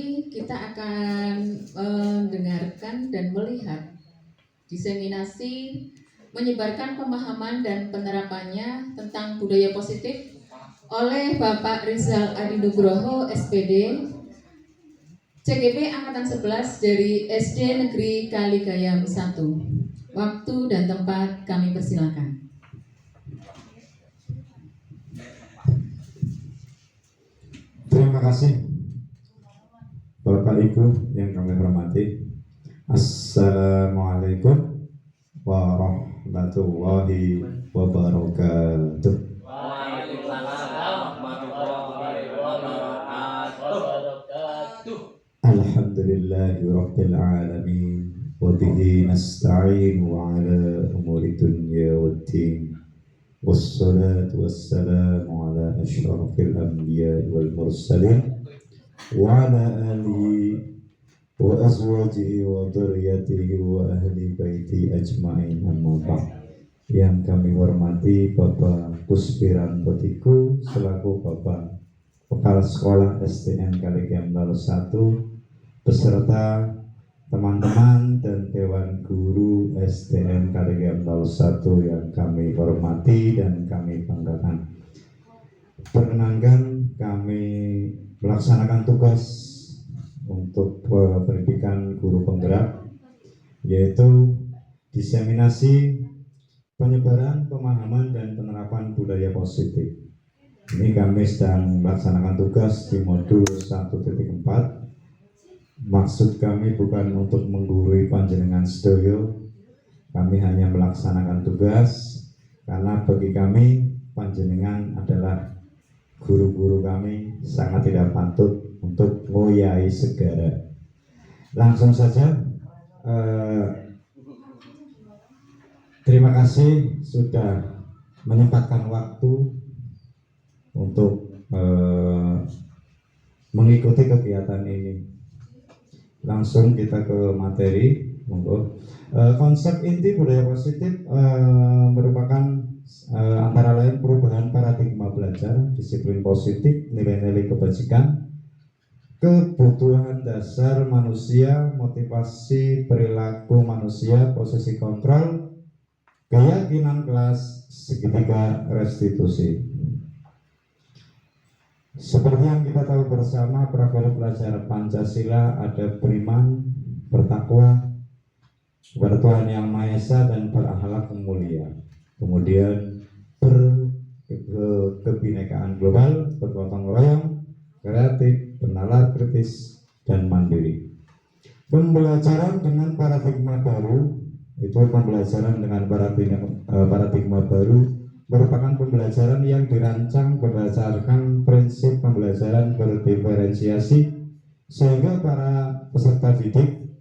nanti kita akan mendengarkan dan melihat diseminasi menyebarkan pemahaman dan penerapannya tentang budaya positif oleh Bapak Rizal Adi Nugroho, SPD, CGP Angkatan 11 dari SD Negeri Kaligayam 1. Waktu dan tempat kami persilakan. Terima kasih Bapak Ibu yang kami hormati. Assalamualaikum warahmatullahi wabarakatuh. Waalaikumsalam warahmatullahi wabarakatuh. Alhamdulillahi rabbil alamin wa bihi nasta'inu ala umuri dunya waddin. Wassalatu wassalamu ala asyrafil anbiya wal mursalin wa ala alihi wa azwajihi wa dzurriyyatihi wa ahli baiti ajmain, amma ba'd. Yang kami hormati Bapak Kuspiran Potiku selaku Bapak Kepala Sekolah SDN Kaligayam 1 beserta teman-teman dan Dewan Guru SDN Kaligayam 1 yang kami hormati dan kami banggakan. Perkenankan kami melaksanakan tugas untuk pendidikan guru penggerak, yaitu diseminasi penyebaran pemahaman dan penerapan budaya positif. Ini kami sedang melaksanakan tugas di modul 1.4. Maksud kami bukan untuk menggurui panjenengan sedaya, kami hanya melaksanakan tugas karena bagi kami panjenengan adalah guru-guru kami, sangat tidak patut untuk ngoyai segara. Langsung saja, terima kasih sudah menyempatkan waktu untuk mengikuti kegiatan ini. Langsung kita ke materi. Konsep inti budaya positif merupakan antara lain perubahan paradigma belajar, disiplin positif, nilai-nilai kebajikan, kebutuhan dasar manusia, motivasi perilaku manusia, posisi kontrol, keyakinan kelas, segitiga restitusi. Seperti yang kita tahu bersama, profil pelajar Pancasila ada beriman, bertakwa kepada Tuhan Yang Maha Esa dan berakhlak mulia. Kemudian berkebinekaan global, bergotong royong, kreatif, bernalar, kritis, dan mandiri. Pembelajaran dengan paradigma baru, itu pembelajaran dengan paradigma baru merupakan pembelajaran yang dirancang berdasarkan prinsip pembelajaran berdiferensiasi, sehingga para peserta didik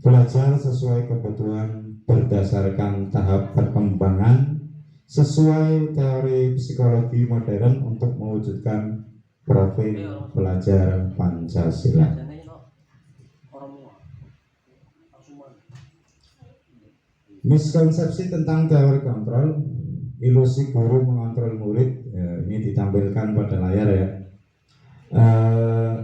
belajar sesuai kebutuhan berdasarkan tahap perkembangan sesuai teori psikologi modern untuk mewujudkan profil pelajar Pancasila. Miskonsepsi tentang teori kontrol, ilusi guru mengontrol murid, ini ditampilkan pada layar ya.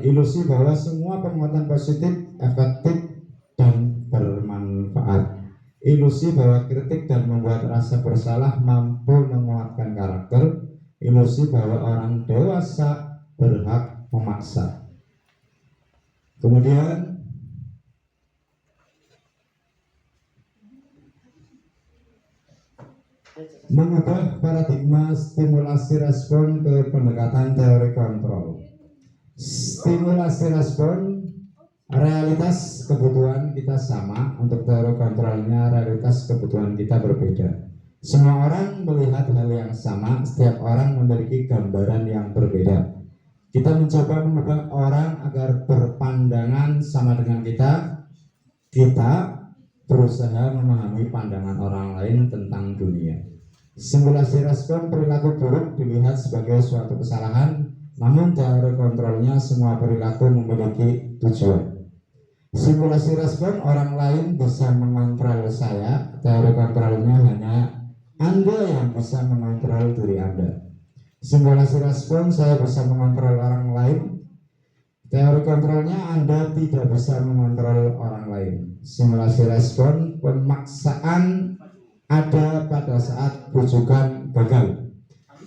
Ilusi bahwa semua penguatan positif efektif dan bermanfaat. Ilusi bahwa kritik dan membuat rasa bersalah mampu menguatkan karakter. Ilusi bahwa orang dewasa berhak memaksa. Kemudian mengubah paradigma stimulasi respon ke pendekatan teori kontrol. Stimulasi respon, realitas kebutuhan kita sama, untuk teori kontrolnya realitas kebutuhan kita berbeda. Semua orang melihat hal yang sama, setiap orang memiliki gambaran yang berbeda. Kita mencoba mengubah orang agar berpandangan sama dengan kita. Kita berusaha memahami pandangan orang lain tentang dunia. Simulasi respon perilaku buruk dilihat sebagai suatu kesalahan, namun teori kontrolnya semua perilaku memiliki tujuan. Simulasi respon orang lain bisa mengontrol saya, teori kontrolnya hanya Anda yang bisa mengontrol diri Anda. Simulasi respon saya bisa mengontrol orang lain, Teori kontrolnya Anda tidak bisa mengontrol orang lain. Simulasi respon pemaksaan ada pada saat rujukan gagal.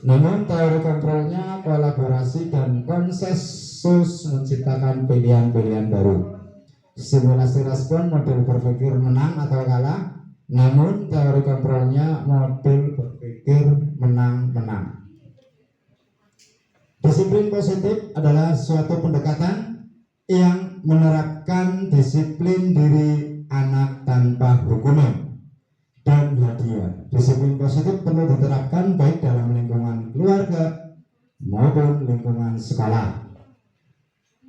Namun teori kontrolnya kolaborasi dan konsensus menciptakan pilihan-pilihan baru. Simulasi respon model berpikir menang atau kalah, namun teori kontrolnya model berpikir menang-menang. Disiplin positif adalah suatu pendekatan yang menerapkan disiplin diri anak tanpa hukuman dan hadiah. Disiplin positif perlu diterapkan baik dalam lingkungan keluarga maupun lingkungan sekolah.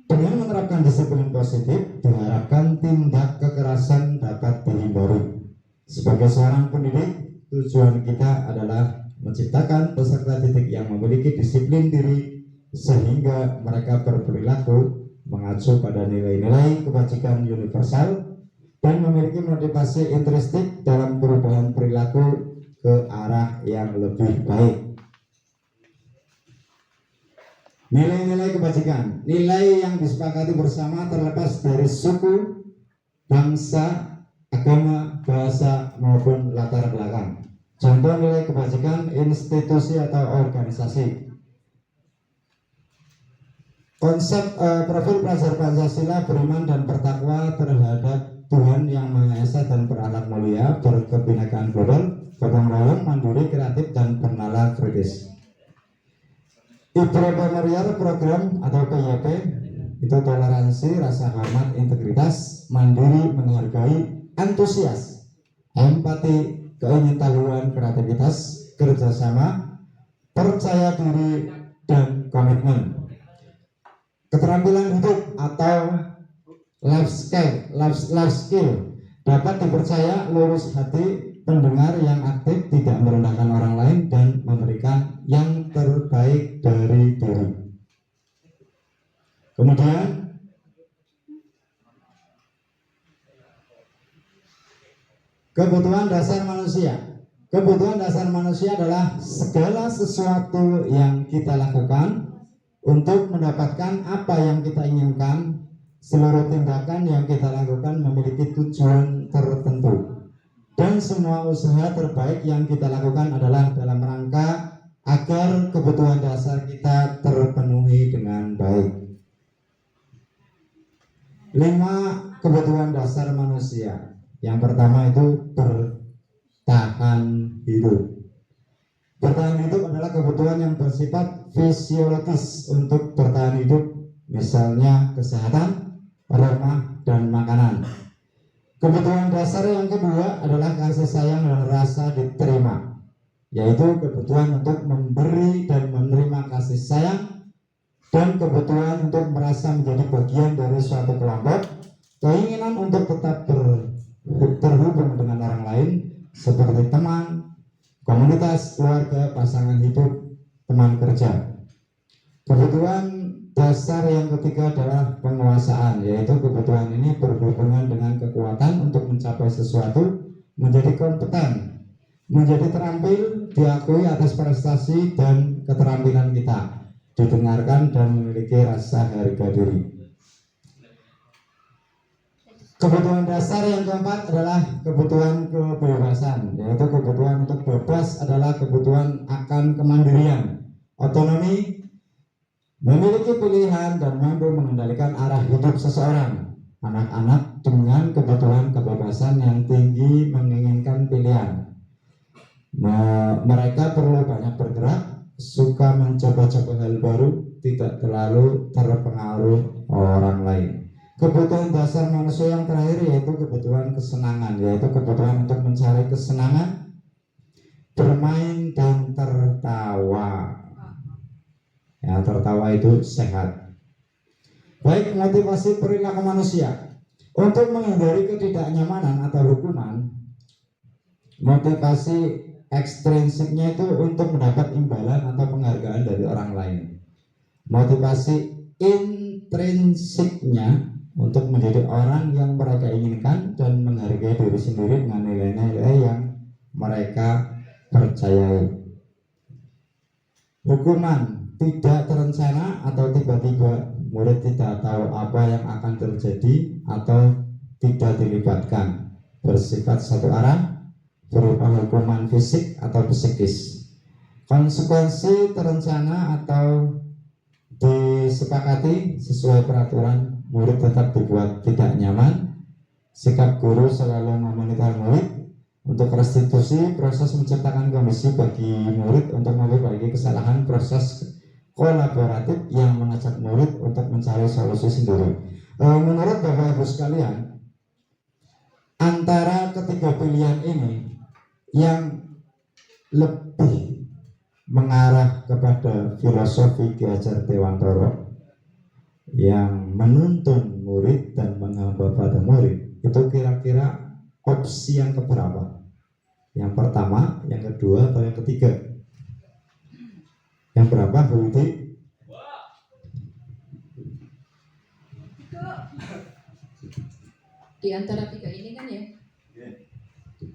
Dengan menerapkan disiplin positif, diharapkan tindak kekerasan dapat dihindari. Sebagai seorang pendidik, tujuan kita adalah menciptakan peserta didik yang memiliki disiplin diri sehingga mereka berperilaku mengacu pada nilai-nilai kebajikan universal dan memiliki motivasi intrinsik dalam perubahan perilaku ke arah yang lebih baik. Nilai-nilai kebajikan, nilai yang disepakati bersama terlepas dari suku, bangsa, agama, bahasa maupun latar belakang. Contoh nilai kebajikan institusi atau organisasi. Konsep profil pelajar Pancasila beriman dan bertakwa terhadap Tuhan Yang Maha Esa dan berakhlak mulia, berkebinekaan global, gotong royong, mandiri, kreatif, dan bernalar kritis. Entrepreneurial program atau PYP itu toleransi, rasa hormat, integritas, mandiri, menghargai, antusias, empati, keingin-tahuan, kreativitas, kerjasama, percaya diri, dan komitmen. Keterampilan hidup atau life skill dapat dipercaya lurus hati, pendengar yang aktif, tidak merendahkan orang lain, dan memberikan yang terbaik dari diri. Kemudian kebutuhan dasar manusia. Kebutuhan dasar manusia adalah segala sesuatu yang kita lakukan untuk mendapatkan apa yang kita inginkan. Seluruh tindakan yang kita lakukan memiliki tujuan tertentu, dan semua usaha terbaik yang kita lakukan adalah dalam rangka agar kebutuhan dasar kita terpenuhi dengan baik. 5 kebutuhan dasar manusia. Yang pertama itu bertahan hidup. Bertahan hidup adalah kebutuhan yang bersifat fisiologis untuk bertahan hidup, misalnya kesehatan, rumah, dan makanan. Kebutuhan dasar yang kedua adalah kasih sayang dan rasa diterima, yaitu kebutuhan untuk memberi dan menerima kasih sayang, dan kebutuhan untuk merasa menjadi bagian dari suatu kelompok, keinginan untuk tetap terhubung dengan orang lain seperti teman, komunitas, keluarga, pasangan hidup, teman kerja. Kebutuhan dasar yang ketiga adalah penguasaan, yaitu kebutuhan ini berhubungan dengan kekuatan untuk mencapai sesuatu, menjadi kompeten, menjadi terampil, diakui atas prestasi dan keterampilan kita, didengarkan dan memiliki rasa harga diri. Kebutuhan dasar yang keempat adalah kebutuhan kebebasan, yaitu kebutuhan untuk bebas adalah kebutuhan akan kemandirian, otonomi, memiliki pilihan dan mampu mengendalikan arah hidup seseorang. Anak-anak dengan kebutuhan kebebasan yang tinggi menginginkan pilihan. Mereka perlu banyak bergerak, suka mencoba-coba hal baru, tidak terlalu terpengaruh orang lain. Kebutuhan dasar manusia yang terakhir yaitu kebutuhan kesenangan, yaitu kebutuhan untuk mencari kesenangan, bermain dan tertawa. Ya, tertawa itu sehat. Baik, motivasi perilaku manusia. Untuk menghindari ketidaknyamanan atau hukuman, motivasi ekstrinsiknya itu untuk mendapat imbalan atau penghargaan dari orang lain. Motivasi intrinsiknya untuk menjadi orang yang mereka inginkan dan menghargai diri sendiri dengan nilai-nilai yang mereka percayai. Hukuman tidak terencana atau tiba-tiba murid tidak tahu apa yang akan terjadi atau tidak dilibatkan, bersifat satu arah, berupa hukuman fisik atau psikis. Konsekuensi terencana atau disepakati sesuai peraturan, murid tetap dibuat tidak nyaman. Sikap guru selalu memonitor murid. Untuk restitusi, proses menciptakan kondisi bagi murid untuk memperbaiki kesalahan, proses kolaboratif yang mengajak murid untuk mencari solusi sendiri. Menurut Bapak Ibu sekalian, antara ketiga pilihan ini yang lebih mengarah kepada filosofi Ki Hajar Dewantara yang menuntun murid dan menghamba pada murid, itu kira-kira opsi yang keberapa? Yang pertama, yang kedua, atau yang ketiga? Yang berapa, Bu Widi? Di antara tiga ini kan ya?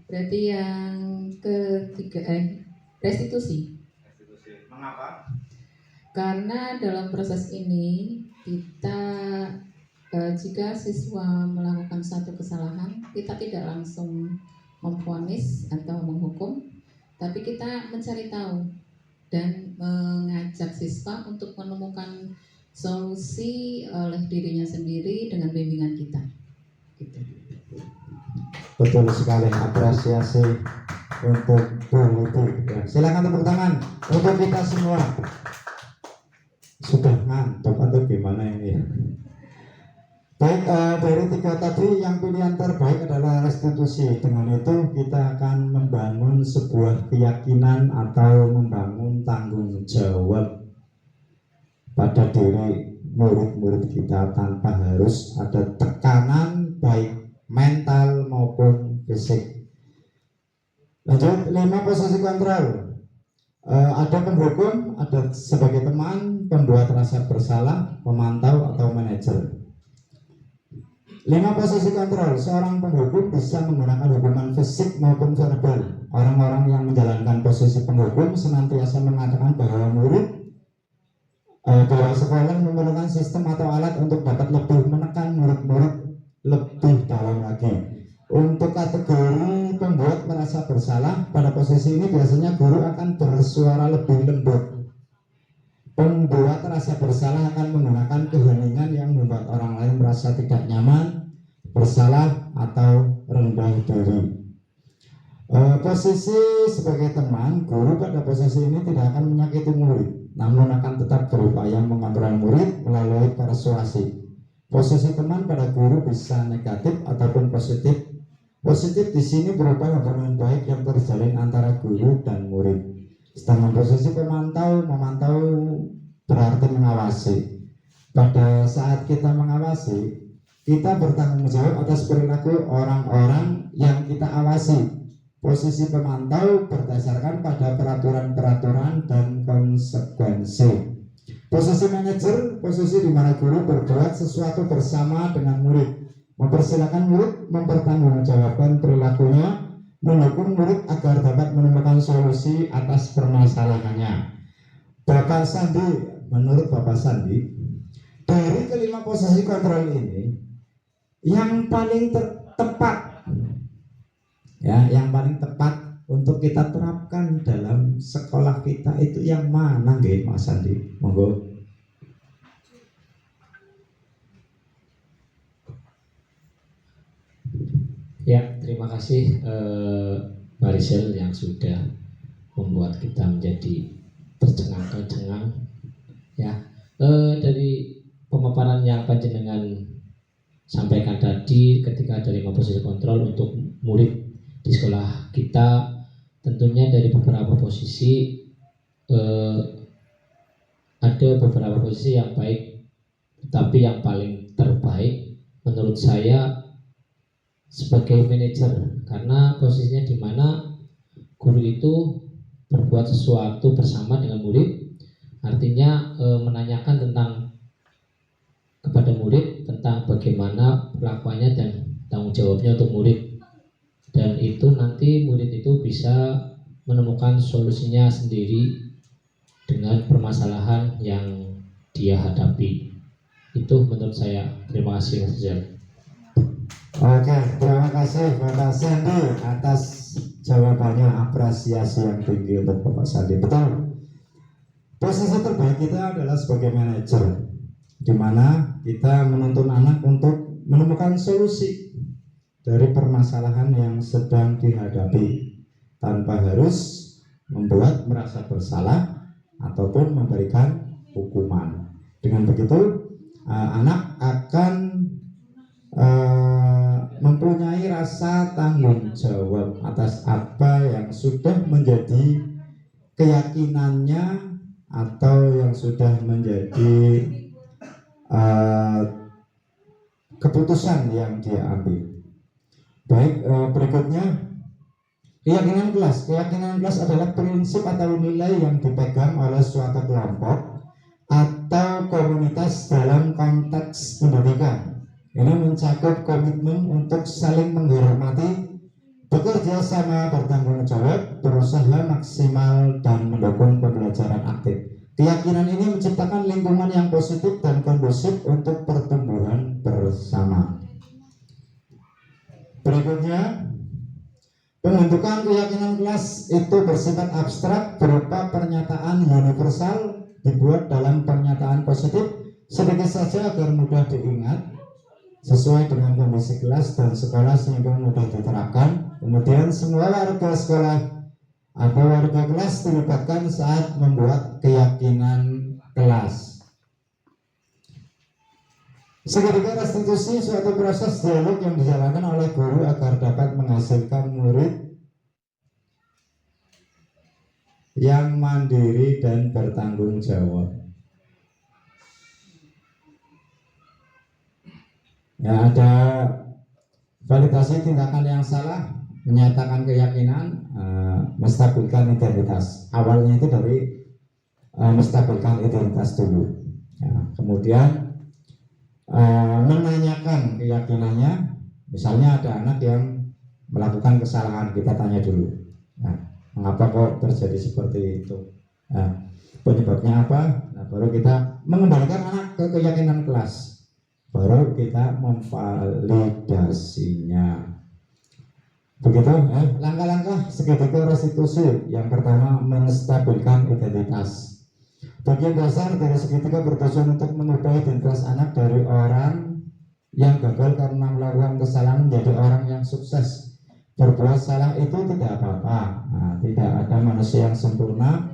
Berarti yang ketiga restitusi. Mengapa? Karena dalam proses ini kita jika siswa melakukan satu kesalahan, kita tidak langsung memvonis atau menghukum, tapi kita mencari tahu dan mengajak siswa untuk menemukan solusi oleh dirinya sendiri dengan bimbingan kita. Gitu. Betul sekali, apresiasi untuk Bu Widi. Ya, silakan tepuk tangan untuk kita semua. Sudah ngantuk atau gimana ini? Baik, dari tiga tadi yang pilihan terbaik adalah restitusi. Dengan itu kita akan membangun sebuah keyakinan atau membangun tanggung jawab pada diri murid-murid kita tanpa harus ada tekanan baik mental maupun fisik. Lanjut, 5 posisi kontrol. Ada penghukum, ada sebagai teman, pembuat rasa bersalah, pemantau atau manajer. 5 posisi kontrol. Seorang penghukum bisa menggunakan hukuman fisik maupun verbal. Orang-orang yang menjalankan posisi penghukum senantiasa mengatakan bahwa bahwa sekolah memerlukan sistem atau alat untuk dapat lebih menekan murid-murid lebih dalam lagi. Untuk kategori pembuat merasa bersalah, pada posisi ini biasanya guru akan bersuara lebih lembut. Pembuat rasa bersalah akan menggunakan keheningan yang membuat orang lain merasa tidak nyaman, bersalah, atau rendah diri. Posisi sebagai teman, guru pada posisi ini tidak akan menyakiti murid, namun akan tetap berupaya mengontrol murid melalui persuasi. Posisi teman pada guru bisa negatif ataupun positif. Positif di sini berupa hubungan baik yang terjalin antara guru dan murid. Sedangkan posisi memantau berarti mengawasi. Pada saat kita mengawasi, kita bertanggung jawab atas perilaku orang-orang yang kita awasi. Posisi pemantau berdasarkan pada peraturan-peraturan dan konsekuensi. Posisi manajer, posisi di mana guru berbuat sesuatu bersama dengan murid, mempersilakan murid mempertanggungjawabkan perilakunya, mendukung murid agar dapat menemukan solusi atas permasalahannya. Bapak Sandi, menurut Bapak Sandi, dari kelima posisi kontrol ini, yang paling tepat, ya, yang paling tepat untuk kita terapkan dalam sekolah kita itu yang mana, nggih, Mas Sandi? Monggo. Ya, terima kasih Mbak Rizal yang sudah membuat kita menjadi tercengang-cengang. Ya, dari pemaparan yang panjenengan sampaikan tadi, ketika ada 5 posisi kontrol untuk murid di sekolah kita, tentunya dari beberapa posisi ada beberapa posisi yang baik, tetapi yang paling terbaik menurut saya sebagai manajer, karena posisinya di mana guru itu berbuat sesuatu bersama dengan murid, artinya menanyakan tentang kepada murid tentang bagaimana perlakuannya dan tanggung jawabnya untuk murid, dan itu nanti murid itu bisa menemukan solusinya sendiri dengan permasalahan yang dia hadapi. Itu menurut saya. Terima kasih Mas Rizal. Oke, terima kasih Bapak Sandi atas jawabannya, apresiasi yang tinggi untuk Bapak Sandi. Betul. Posisi terbaik kita adalah sebagai manajer, di mana kita menuntun anak untuk menemukan solusi dari permasalahan yang sedang dihadapi tanpa harus membuat merasa bersalah ataupun memberikan hukuman. Dengan begitu, anak akan mempunyai rasa tanggung jawab atas apa yang sudah menjadi keyakinannya atau yang sudah menjadi keputusan yang dia ambil. Baik, berikutnya keyakinan kelas. Keyakinan kelas adalah prinsip atau nilai yang dipegang oleh suatu kelompok atau komunitas dalam konteks pendidikan. Ini mencakup komitmen untuk saling menghormati, bekerja sama, bertanggung jawab, berusaha maksimal, dan mendukung pembelajaran aktif. Keyakinan ini menciptakan lingkungan yang positif dan kondusif untuk pertumbuhan bersama. Berikutnya, pembentukan keyakinan kelas itu bersifat abstrak berupa pernyataan universal, dibuat dalam pernyataan positif sedikit saja agar mudah diingat, sesuai dengan kondisi kelas dan sekolah sehingga mudah diterapkan. Kemudian semua warga sekolah atau warga kelas dilibatkan saat membuat keyakinan kelas. Seketika restitusi suatu proses dialog yang dijalankan oleh guru agar dapat menghasilkan murid yang mandiri dan bertanggung jawab. Ya, ada validasi tindakan yang salah, menyatakan keyakinan, menstabilkan identitas. Awalnya itu dari menstabilkan identitas dulu. Ya, kemudian menanyakan keyakinannya. Misalnya ada anak yang melakukan kesalahan, kita tanya dulu. Nah, mengapa kok terjadi seperti itu? Nah, penyebabnya apa? Nah, baru kita mengembalikan anak ke keyakinan kelas. Baru kita memvalidasinya. Begitu, langkah-langkah segitiga restitusi. Yang pertama, menstabilkan identitas. Bagian dasar dari segitiga bertujuan untuk mengubah identitas anak dari orang yang gagal karena melakukan kesalahan menjadi orang yang sukses. Berbuat salah itu tidak apa-apa. Nah, tidak ada manusia yang sempurna.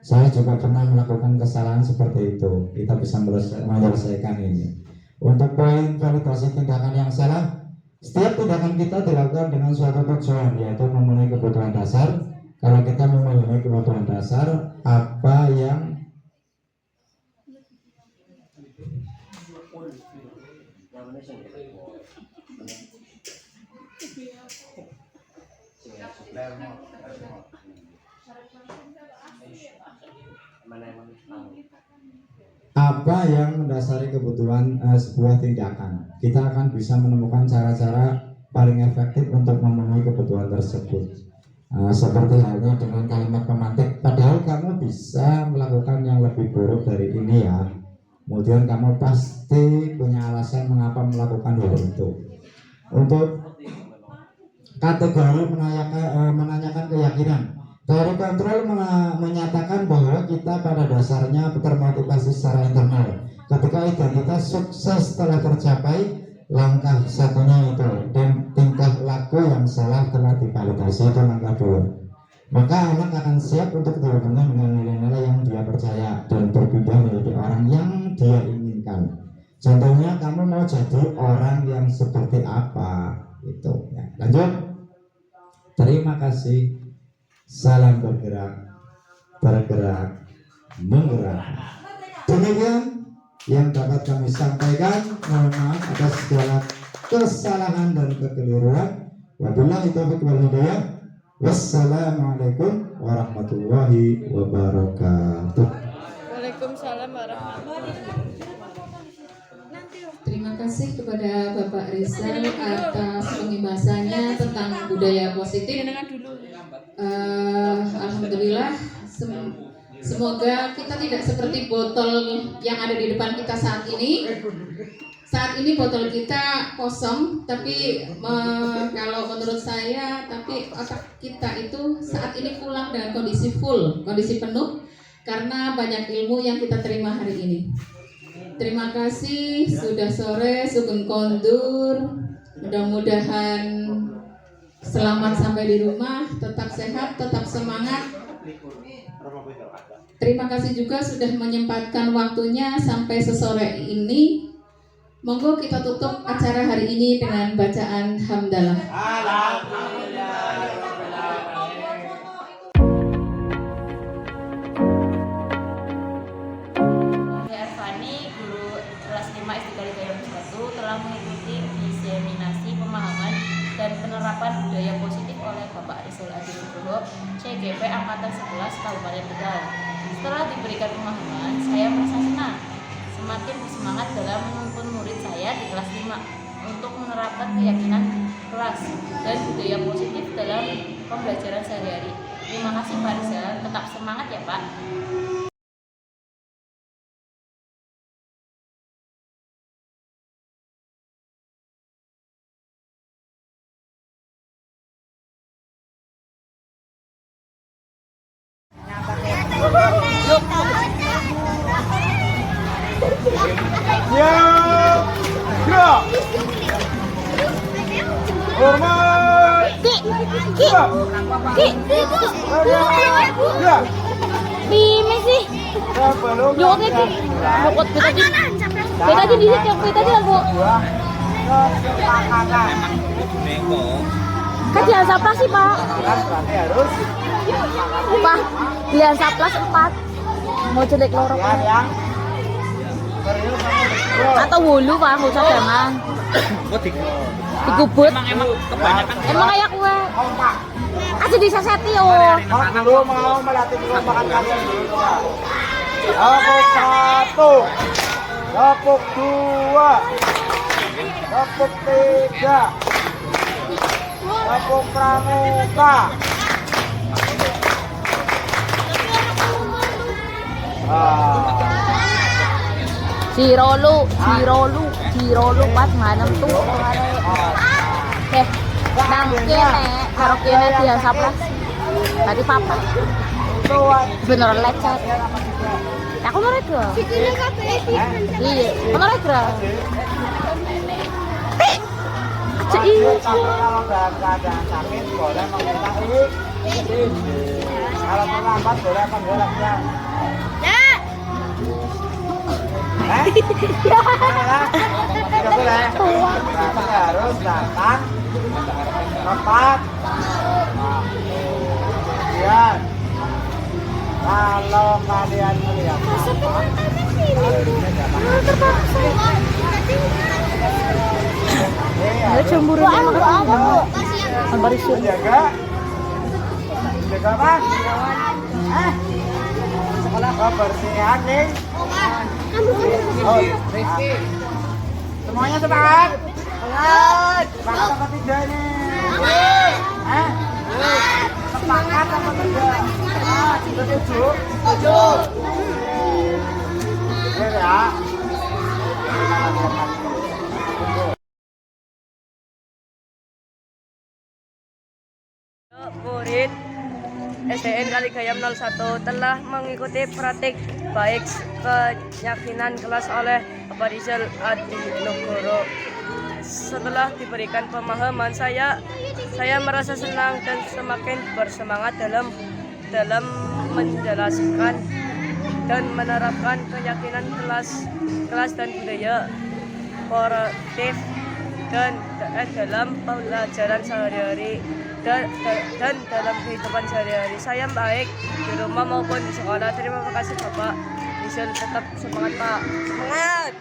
Saya juga pernah melakukan kesalahan seperti itu. Kita bisa menyelesaikan ini. Untuk poin validasi tindakan yang salah, setiap tindakan kita dilakukan dengan suatu tujuan, yaitu memenuhi kebutuhan dasar. Kalau kita memenuhi kebutuhan dasar, apa yang mendasari kebutuhan sebuah tindakan, kita akan bisa menemukan cara-cara paling efektif untuk memenuhi kebutuhan tersebut. Seperti halnya dengan kalimat pemantik, padahal kamu bisa melakukan yang lebih buruk dari ini ya. Kemudian kamu pasti punya alasan mengapa melakukan hal itu. Untuk kategori menanyakan keyakinan, teori kontrol menyatakan bahwa kita pada dasarnya termotivasi secara internal. Ketika identitas sukses telah tercapai, langkah satunya itu, dan tingkah laku yang salah telah divalidasi, itu langkah 2. Maka anak akan siap untuk dihubungkan dengan nilai-nilai yang dia percaya dan berpindah menjadi orang yang dia inginkan. Contohnya, kamu mau jadi orang yang seperti apa? Itu. Ya. Lanjut. Terima kasih. Salam bergerak, menggerak. Demikian yang dapat kami sampaikan. Mohon maaf atas segala kesalahan dan kekeliruan. Wabillahi taufiq wal hidayah. Wassalamualaikum warahmatullahi wabarakatuh. Waalaikumsalam warahmatullahi wabarakatuh. Terima kasih kepada Bapak Rizal atas pengibasannya tentang budaya positif. Alhamdulillah Semoga kita tidak seperti botol yang ada di depan kita saat ini. Saat ini botol kita kosong, tapi kalau menurut saya, tapi otak kita itu saat ini pulang dengan kondisi full, kondisi penuh, karena banyak ilmu yang kita terima hari ini. Terima kasih, sudah sore, sugeng kondur. Mudah-mudahan selamat sampai di rumah, tetap sehat, tetap semangat. Terima kasih juga sudah menyempatkan waktunya sampai sesore ini. Monggo kita tutup acara hari ini dengan bacaan hamdalah. Saya Ervani, guru kelas 5 SD Kaligayam 1, telah mengikuti diseminasi pemahaman dan penerapan budaya positif oleh Bapak Rizal Adi Nugroho, CGP Angkatan 11 Kabupaten Tegal. Setelah diberikan pemahaman, saya merasa senang, semakin bersemangat dalam menuntun murid saya di kelas 5 untuk menerapkan keyakinan kelas dan budaya positif dalam pembelajaran sehari-hari. Terima kasih Pak Rizal, tetap semangat ya Pak. Bime sih. Jokot lagi. Jokot beta aja di sini, beta aja Bu. Kan jangan saplas sih Pak. Pak, pilihan saplas 4. Mau jelek lorok. Atau wulu Pak, nggak usah jangan. Digubut. Emang kayak kue. Aja diseseti yo. Dulu mau melatih kelompakan kalian dulu. Tepuk 1, tepuk 2, tepuk 3, tepuk pramuka. Cirolu pas nganem tuh. Nang kene karo kene dia saplas. Tadi papa. Bener lecet. Aku mau rega. Iya, mau rega. Kalau dalam keadaan sakit boleh meminta izin. Kalau terlambat boleh panggil ya. Tidak boleh. Berarti harus datang tepat. Kemudian kalau kalian melihat Cemburu jaga apa? Sekolah kebersihan nih. Semuanya semangat. Semangat apa tidak nih? Semangat apa tidak? Setuju. Ya. Murid SDN Kaligayam 01 telah mengikuti praktik baik keyakinan kelas oleh Bapak Rizal Adi Nugroho. Setelah diberikan pemahaman, saya merasa senang dan semakin bersemangat dalam menjelaskan dan menerapkan keyakinan kelas dan budaya positif dan dalam pelajaran sehari-hari dan dalam kehidupan sehari-hari. Saya baik di rumah maupun di sekolah. Terima kasih Bapak Rizal, tetap semangat Pak. Semangat.